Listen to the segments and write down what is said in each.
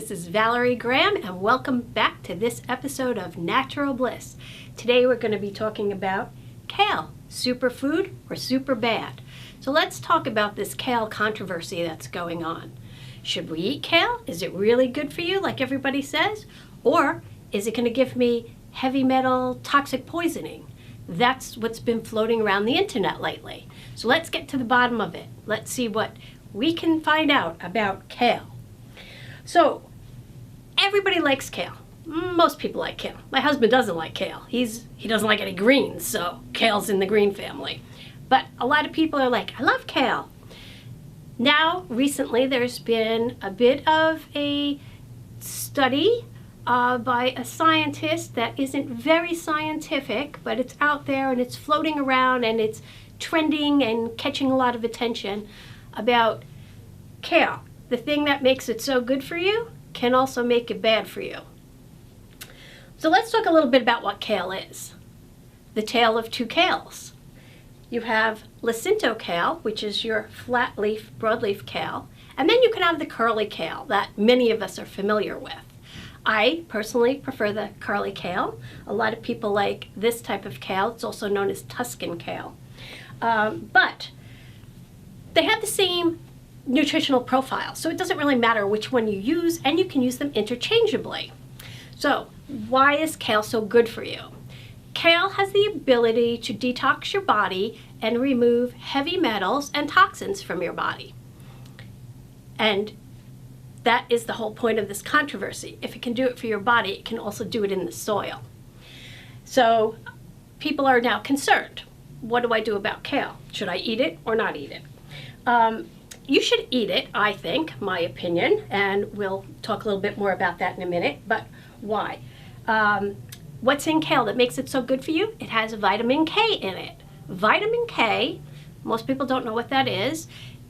This is Valerie Graham and welcome back to this episode of Natural Bliss. Today we're going to be talking about kale, superfood or super bad. So let's talk about this kale controversy that's going on. Should we eat kale? Is it really good for you like everybody says? Or is it going to give me heavy metal toxic poisoning? That's what's been floating around the internet lately. So let's get to the bottom of it. Let's see what we can find out about kale. So, everybody likes kale. Most people like kale. My husband doesn't like kale. He doesn't like any greens, so kale's in the green family. But a lot of people are like, I love kale. Now, recently, there's been a bit of a study by a scientist that isn't very scientific, but it's out there and it's floating around and it's trending and catching a lot of attention about kale. The thing that makes it so good for you can also make it bad for you. So let's talk a little bit about what kale is. The tale of two kales. You have Jacinto kale, which is your flat leaf, broadleaf kale, and then you can have the curly kale that many of us are familiar with. I personally prefer the curly kale. A lot of people like this type of kale. It's also known as Tuscan kale. But they have the same nutritional profile, so it doesn't really matter which one you use, and you can use them interchangeably. So why is kale so good for you? Kale has the ability to detox your body and remove heavy metals and toxins from your body. And that is the whole point of this controversy. If it can do it for your body, it can also do it in the soil. So people are now concerned. What do I do about kale? Should I eat it or not eat it? You should eat it, I think, my opinion, and we'll talk a little bit more about that in a minute, but why? What's in kale that makes it so good for you? It has vitamin K in it. Vitamin K, most people don't know what that is,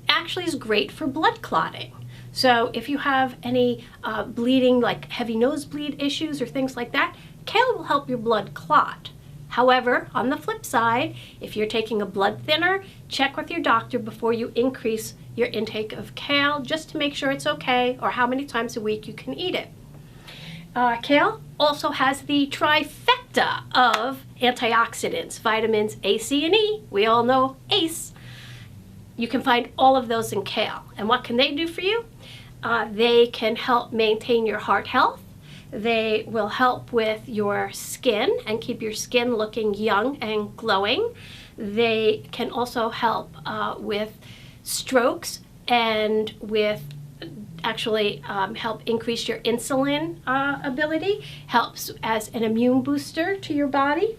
actually is great for blood clotting. So if you have any bleeding, like heavy nosebleed issues or things like that, kale will help your blood clot. However, on the flip side, if you're taking a blood thinner, check with your doctor before you increase your intake of kale just to make sure it's okay or how many times a week you can eat it. Kale also has the trifecta of antioxidants, vitamins A, C, and E. We all know ACE. You can find all of those in kale. And what can they do for you? They can help maintain your heart health. They will help with your skin and keep your skin looking young and glowing. They can also help with strokes and with actually help increase your insulin ability, helps as an immune booster to your body.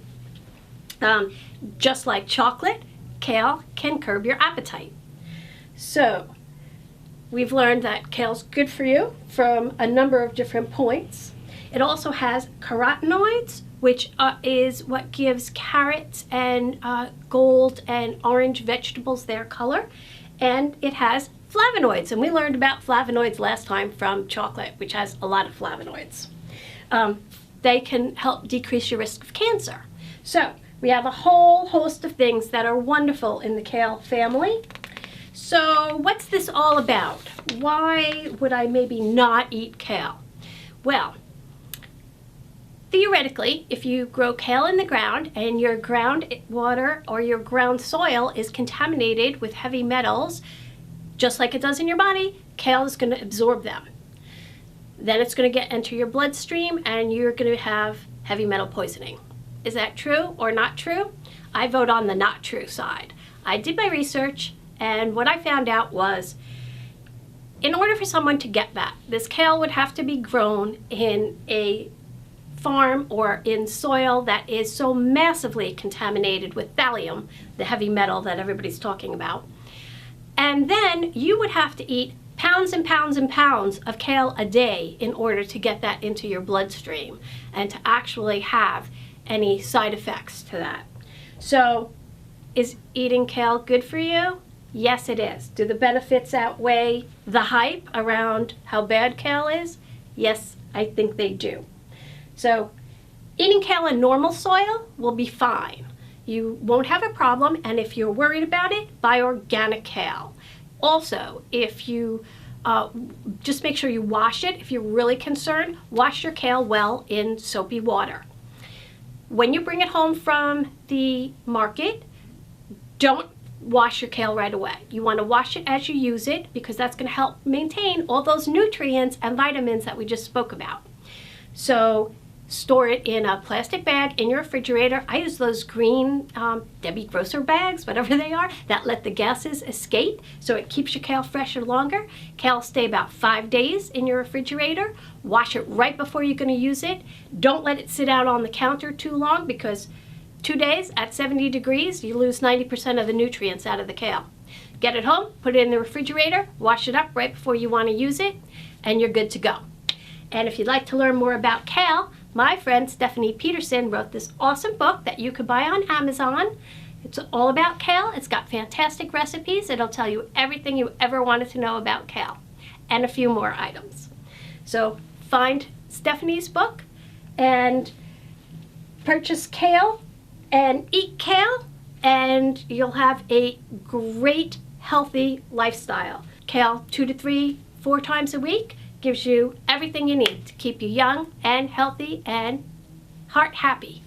Just like chocolate, kale can curb your appetite. So we've learned that kale's good for you from a number of different points. It also has carotenoids, which is what gives carrots and gold and orange vegetables their color. And it has flavonoids, and we learned about flavonoids last time from chocolate, which has a lot of flavonoids. They can help decrease your risk of cancer. So we have a whole host of things that are wonderful in the kale family. So what's this all about? Why would I maybe not eat kale? Well, theoretically, if you grow kale in the ground and your groundwater or your ground soil is contaminated with heavy metals, just like it does in your body, kale is going to absorb them. Then it's going to enter your bloodstream and you're going to have heavy metal poisoning. Is that true or not true? I vote on the not true side. I did my research, and what I found out was in order for someone to get that, this kale would have to be grown in a farm or in soil that is so massively contaminated with thallium, the heavy metal that everybody's talking about. And then you would have to eat pounds and pounds and pounds of kale a day in order to get that into your bloodstream and to actually have any side effects to that. So is eating kale good for you? Yes, it is. Do the benefits outweigh the hype around how bad kale is? Yes, I think they do. So eating kale in normal soil will be fine. You won't have a problem, and if you're worried about it, buy organic kale. Also, if you just make sure you wash it. If you're really concerned, wash your kale well in soapy water. When you bring it home from the market, don't wash your kale right away. You want to wash it as you use it because that's going to help maintain all those nutrients and vitamins that we just spoke about. So store it in a plastic bag in your refrigerator. I use those green Debbie Grocer bags, whatever they are, that let the gases escape, so it keeps your kale fresher longer. Kale stay about 5 days in your refrigerator. Wash it right before you're going to use it. Don't let it sit out on the counter too long, because 2 days at 70 degrees, you lose 90% of the nutrients out of the kale. Get it home, put it in the refrigerator, wash it up right before you want to use it, and you're good to go. And if you'd like to learn more about kale, my friend Stephanie Peterson wrote this awesome book that you could buy on Amazon. It's all about kale. It's got fantastic recipes. It'll tell you everything you ever wanted to know about kale, and a few more items. So find Stephanie's book and purchase kale and eat kale, and you'll have a great, healthy lifestyle. Kale 2 to 3, 4 times a week gives you everything you need to keep you young and healthy and heart happy.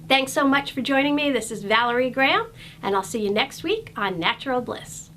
Thanks so much for joining me. This is Valerie Graham, and I'll see you next week on Natural Bliss.